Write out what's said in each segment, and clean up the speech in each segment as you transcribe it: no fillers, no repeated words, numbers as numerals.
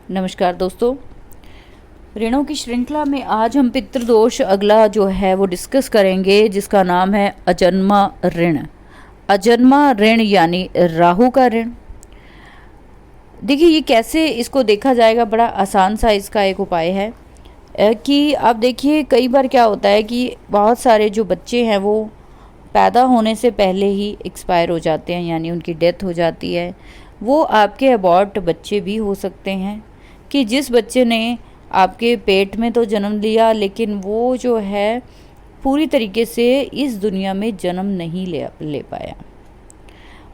नमस्कार दोस्तों, ऋणों की श्रृंखला में आज हम पितृदोष अगला जो है वो डिस्कस करेंगे, जिसका नाम है अजन्मा ऋण। अजन्मा ऋण यानी राहु का ऋण। देखिए ये कैसे इसको देखा जाएगा, बड़ा आसान सा इसका एक उपाय है कि आप देखिए कई बार क्या होता है कि बहुत सारे जो बच्चे हैं वो पैदा होने से पहले ही एक्सपायर हो जाते हैं, यानी उनकी डेथ हो जाती है। वो आपके अबॉर्ट बच्चे भी हो सकते हैं कि जिस बच्चे ने आपके पेट में तो जन्म लिया, लेकिन वो जो है पूरी तरीके से इस दुनिया में जन्म नहीं ले पाया।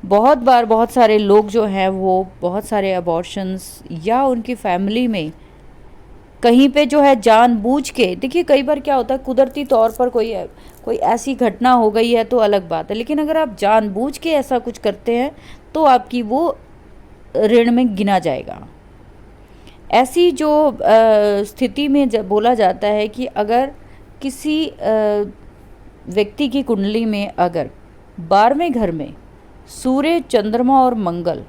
बहुत बार बहुत सारे लोग जो हैं वो बहुत सारे अबॉर्शंस या उनकी फैमिली में कहीं पे जो है जानबूझ के, देखिए कई बार क्या होता है कुदरती तौर पर कोई ऐसी घटना हो गई है तो अलग बात है, लेकिन अगर आप जानबूझ के ऐसा कुछ करते हैं तो आपकी वो ऋण में गिना जाएगा। ऐसी जो स्थिति में जब बोला जाता है कि अगर किसी व्यक्ति की कुंडली में अगर 12वें घर में सूर्य, चंद्रमा और मंगल,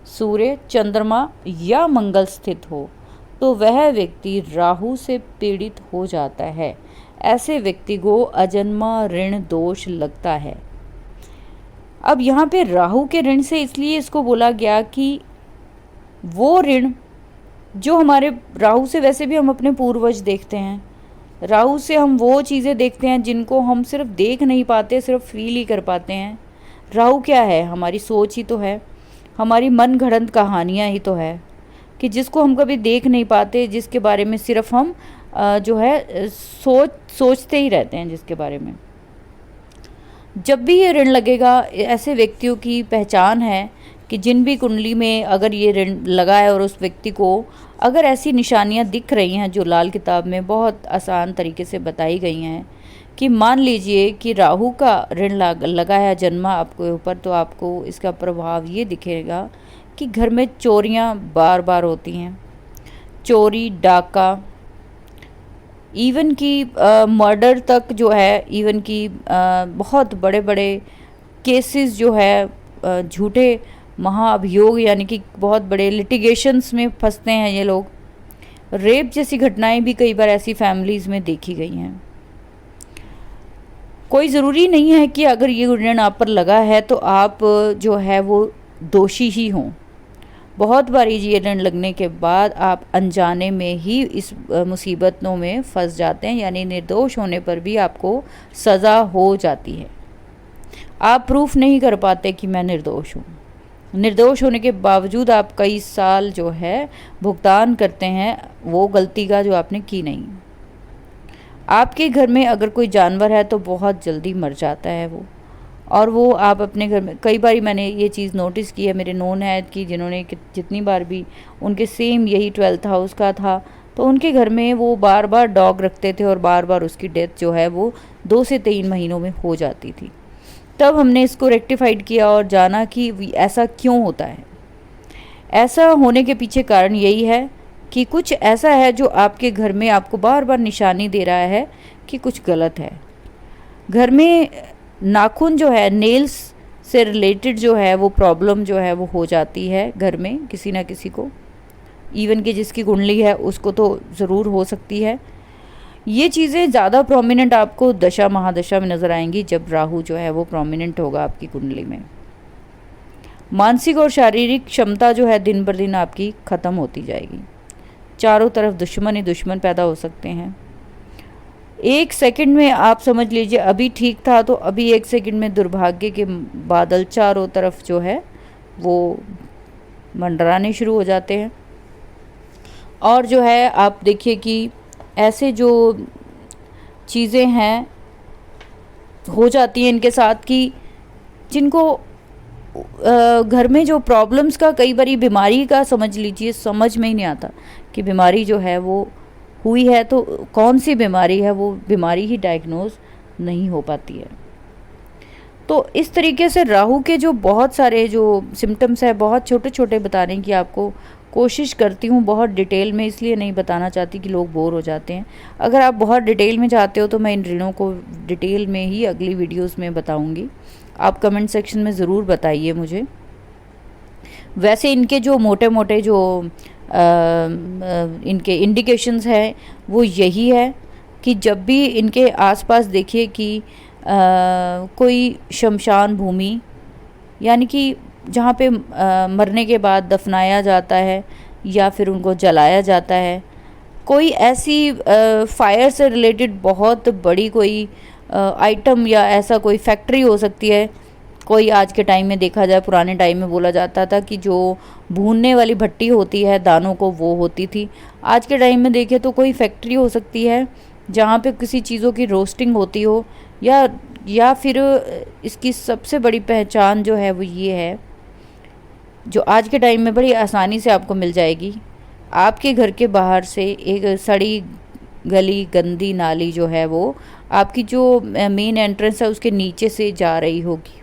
सूर्य, चंद्रमा या मंगल स्थित हो तो वह व्यक्ति राहु से पीड़ित हो जाता है। ऐसे व्यक्ति को अजन्मा ऋण दोष लगता है। अब यहाँ पे राहु के ऋण से इसलिए इसको बोला गया कि वो ऋण जो हमारे, राहु से वैसे भी हम अपने पूर्वज देखते हैं, राहु से हम वो चीज़ें देखते हैं जिनको हम सिर्फ देख नहीं पाते, सिर्फ फील ही कर पाते हैं। राहु क्या है? हमारी सोच ही तो है, हमारी मन घड़ंत कहानियाँ ही तो है कि जिसको हम कभी देख नहीं पाते, जिसके बारे में सिर्फ हम जो है सोचते ही रहते हैं जिसके बारे में। जब भी ये ऋण लगेगा, ऐसे व्यक्तियों की पहचान है कि जिन भी कुंडली में अगर ये ऋण लगा है और उस व्यक्ति को अगर ऐसी निशानियां दिख रही हैं जो लाल किताब में बहुत आसान तरीके से बताई गई हैं, कि मान लीजिए कि राहु का ऋण लगा है जन्मा आपके ऊपर, तो आपको इसका प्रभाव ये दिखेगा कि घर में चोरियां बार बार होती हैं, चोरी, डाका, इवन की मर्डर तक जो है, इवन की बहुत बड़े बड़े केसेस जो है, झूठे महाअभियोग यानी कि बहुत बड़े लिटिगेशंस में फंसते हैं ये लोग। रेप जैसी घटनाएं भी कई बार ऐसी फैमिलीज़ में देखी गई हैं। कोई ज़रूरी नहीं है कि अगर ये ऋण आप पर लगा है तो आप जो है वो दोषी ही हों। बहुत बार ये ऋण लगने के बाद आप अनजाने में ही इस मुसीबतों में फंस जाते हैं, यानी निर्दोष होने पर भी आपको सज़ा हो जाती है। आप प्रूफ नहीं कर पाते कि मैं निर्दोष हूँ। निर्दोष होने के बावजूद आप कई साल जो है भुगतान करते हैं वो गलती का जो आपने की नहीं। आपके घर में अगर कोई जानवर है तो बहुत जल्दी मर जाता है वो, और वो आप अपने घर में, कई बार मैंने ये चीज़ नोटिस की है, मेरे नोन है कि जिन्होंने जितनी बार भी उनके सेम यही 12th हाउस का था, तो उनके घर में वो बार बार डॉग रखते थे और बार बार उसकी डेथ जो है वो 2 से 3 महीनों में हो जाती थी। तब हमने इसको रेक्टिफाइड किया और जाना कि ऐसा क्यों होता है। ऐसा होने के पीछे कारण यही है कि कुछ ऐसा है जो आपके घर में आपको बार बार निशानी दे रहा है कि कुछ गलत है। घर में नाखून जो है, नेल्स से रिलेटेड जो है वो प्रॉब्लम जो है वो हो जाती है घर में किसी ना किसी को, इवन कि जिसकी कुंडली है उसको तो ज़रूर हो सकती है। ये चीज़ें ज़्यादा प्रोमिनेंट आपको दशा महादशा में नज़र आएंगी जब राहु जो है वो प्रोमिनेंट होगा आपकी कुंडली में। मानसिक और शारीरिक क्षमता जो है दिन बर दिन आपकी ख़त्म होती जाएगी। चारों तरफ दुश्मन ही दुश्मन पैदा हो सकते हैं। 1 सेकंड में आप समझ लीजिए अभी ठीक था तो अभी 1 सेकंड में दुर्भाग्य के बादल चारों तरफ जो है वो मंडराने शुरू हो जाते हैं। और जो है आप देखिए कि ऐसे जो चीज़ें हैं हो जाती हैं इनके साथ कि जिनको घर में जो प्रॉब्लम्स का, कई बारी बीमारी का समझ लीजिए समझ में ही नहीं आता कि बीमारी जो है वो हुई है तो कौन सी बीमारी है, वो बीमारी ही डायग्नोज नहीं हो पाती है। तो इस तरीके से राहु के जो बहुत सारे जो सिम्टम्स है, बहुत छोटे छोटे बताने की आपको कोशिश करती हूँ, बहुत डिटेल में इसलिए नहीं बताना चाहती कि लोग बोर हो जाते हैं। अगर आप बहुत डिटेल में चाहते हो तो मैं इन ऋणों को डिटेल में ही अगली वीडियोस में बताऊँगी। आप कमेंट सेक्शन में ज़रूर बताइए मुझे। वैसे इनके जो मोटे मोटे जो इनके इंडिकेशंस हैं वो यही है कि जब भी इनके आसपास देखिए कि कोई शमशान भूमि, यानी कि जहाँ पे मरने के बाद दफनाया जाता है या फिर उनको जलाया जाता है, कोई ऐसी फायर से रिलेटेड बहुत बड़ी कोई आइटम या ऐसा कोई फैक्ट्री हो सकती है। कोई आज के टाइम में देखा जाए, पुराने टाइम में बोला जाता था कि जो भूनने वाली भट्टी होती है दानों को, वो होती थी। आज के टाइम में देखें तो कोई फैक्ट्री हो सकती है जहाँ पे किसी चीज़ों की रोस्टिंग होती हो, या फिर इसकी सबसे बड़ी पहचान जो है वो ये है, जो आज के टाइम में बड़ी आसानी से आपको मिल जाएगी। आपके घर के बाहर से एक सड़ी गली गंदी नाली जो है वो आपकी जो मेन एंट्रेंस है उसके नीचे से जा रही होगी।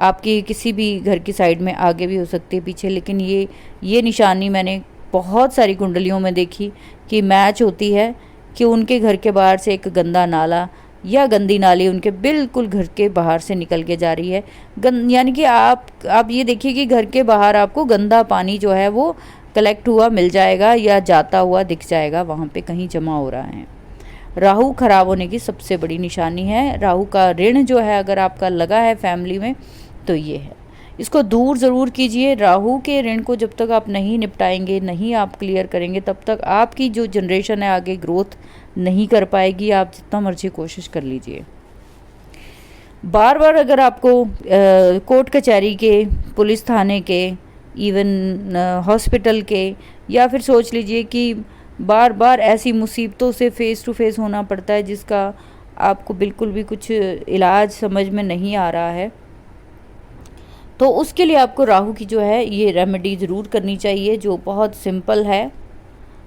आपकी किसी भी घर की साइड में आगे भी हो सकती है, पीछे, लेकिन ये निशानी मैंने बहुत सारी कुंडलियों में देखी कि मैच होती है कि उनके घर के बाहर से एक गंदा नाला या गंदी नाली उनके बिल्कुल घर के बाहर से निकल के जा रही है। यानी कि आप ये देखिए कि घर के बाहर आपको गंदा पानी जो है वो कलेक्ट हुआ मिल जाएगा या जाता हुआ दिख जाएगा, वहाँ पे कहीं जमा हो रहा है। राहु खराब होने की सबसे बड़ी निशानी है। राहु का ऋण जो है अगर आपका लगा है फैमिली में तो ये है, इसको दूर ज़रूर कीजिए। राहु के ऋण को जब तक आप नहीं निपटाएंगे, नहीं आप क्लियर करेंगे, तब तक आपकी जो जनरेशन है आगे ग्रोथ नहीं कर पाएगी, आप जितना मर्जी कोशिश कर लीजिए। बार बार अगर आपको कोर्ट कचहरी के, पुलिस थाने के, इवन हॉस्पिटल के, या फिर सोच लीजिए कि बार बार ऐसी मुसीबतों से फेस टू फेस होना पड़ता है जिसका आपको बिल्कुल भी कुछ इलाज समझ में नहीं आ रहा है, तो उसके लिए आपको राहु की जो है ये रेमेडी ज़रूर करनी चाहिए, जो बहुत सिंपल है।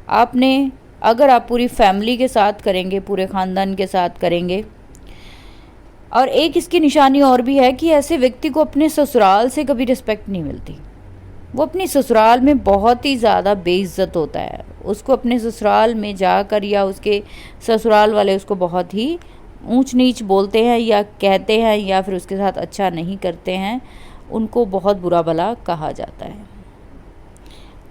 आपने अगर आप पूरी फैमिली के साथ करेंगे, पूरे ख़ानदान के साथ करेंगे, और एक इसकी निशानी और भी है कि ऐसे व्यक्ति को अपने ससुराल से कभी रिस्पेक्ट नहीं मिलती। वो अपनी ससुराल में बहुत ही ज़्यादा बेइज्जत होता है। उसको अपने ससुराल में जाकर या उसके ससुराल वाले उसको बहुत ही ऊंच नीच बोलते हैं या कहते हैं, या फिर उसके साथ अच्छा नहीं करते हैं, उनको बहुत बुरा भला कहा जाता है।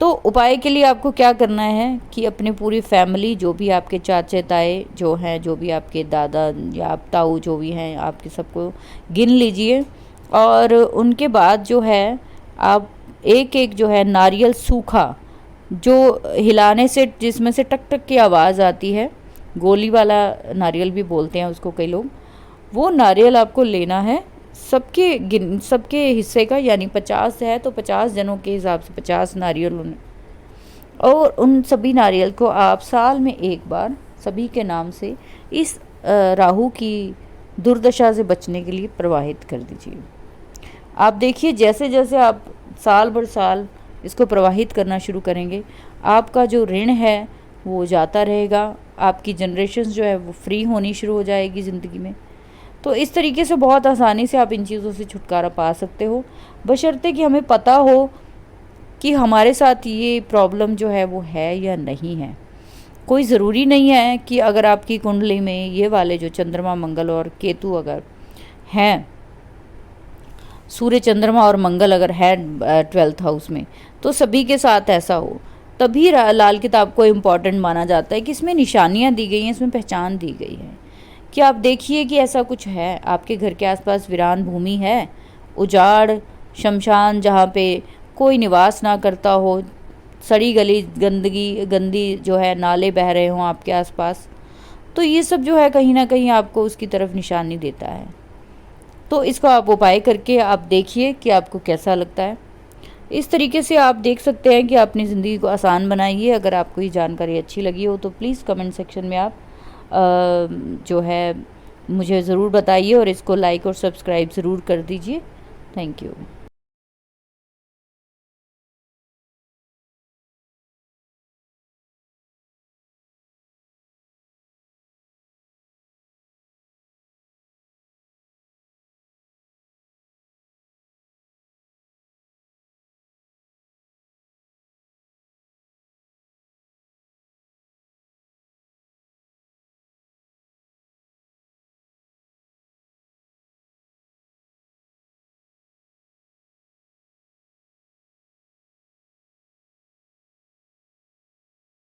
तो उपाय के लिए आपको क्या करना है कि अपनी पूरी फैमिली, जो भी आपके चाचे ताए जो हैं, जो भी आपके दादा या आप ताऊ जो भी हैं, आपके सबको गिन लीजिए, और उनके बाद जो है आप एक एक जो है नारियल सूखा, जो हिलाने से जिसमें से टक टक की आवाज़ आती है, गोली वाला नारियल भी बोलते हैं उसको कई लोग, वो नारियल आपको लेना है सबके हिस्से का, यानी 50 है तो 50 जनों के हिसाब से 50 नारियल और उन सभी नारियल को आप साल में एक बार सभी के नाम से इस राहु की दुर्दशा से बचने के लिए प्रवाहित कर दीजिए। आप देखिए जैसे जैसे आप साल भर साल इसको प्रवाहित करना शुरू करेंगे, आपका जो ऋण है वो जाता रहेगा, आपकी जनरेशन्स जो है वो फ्री होनी शुरू हो जाएगी ज़िंदगी में। तो इस तरीके से बहुत आसानी से आप इन चीज़ों से छुटकारा पा सकते हो, बशर्ते कि हमें पता हो कि हमारे साथ ये प्रॉब्लम जो है वो है या नहीं है। कोई ज़रूरी नहीं है कि अगर आपकी कुंडली में ये वाले जो चंद्रमा, मंगल और केतु अगर हैं, सूर्य, चंद्रमा और मंगल अगर है 12th हाउस में, तो सभी के साथ ऐसा हो। तभी लाल किताब को इम्पॉर्टेंट माना जाता है कि इसमें निशानियाँ दी गई हैं, इसमें पहचान दी गई है कि आप देखिए कि ऐसा कुछ है। आपके घर के आसपास वीरान भूमि है, उजाड़, शमशान जहाँ पे कोई निवास ना करता हो, सड़ी गली, गंदी जो है नाले बह रहे हों आपके आसपास, तो ये सब जो है कहीं ना कहीं आपको उसकी तरफ निशानी देता है। तो इसको आप उपाय करके आप देखिए कि आपको कैसा लगता है। इस तरीके से आप देख सकते हैं कि अपनी ज़िंदगी को आसान बनाइए। अगर आपको ये जानकारी अच्छी लगी हो तो प्लीज़ कमेंट सेक्शन में आप जो है मुझे ज़रूर बताइए, और इसको लाइक और सब्सक्राइब ज़रूर कर दीजिए। Thank you.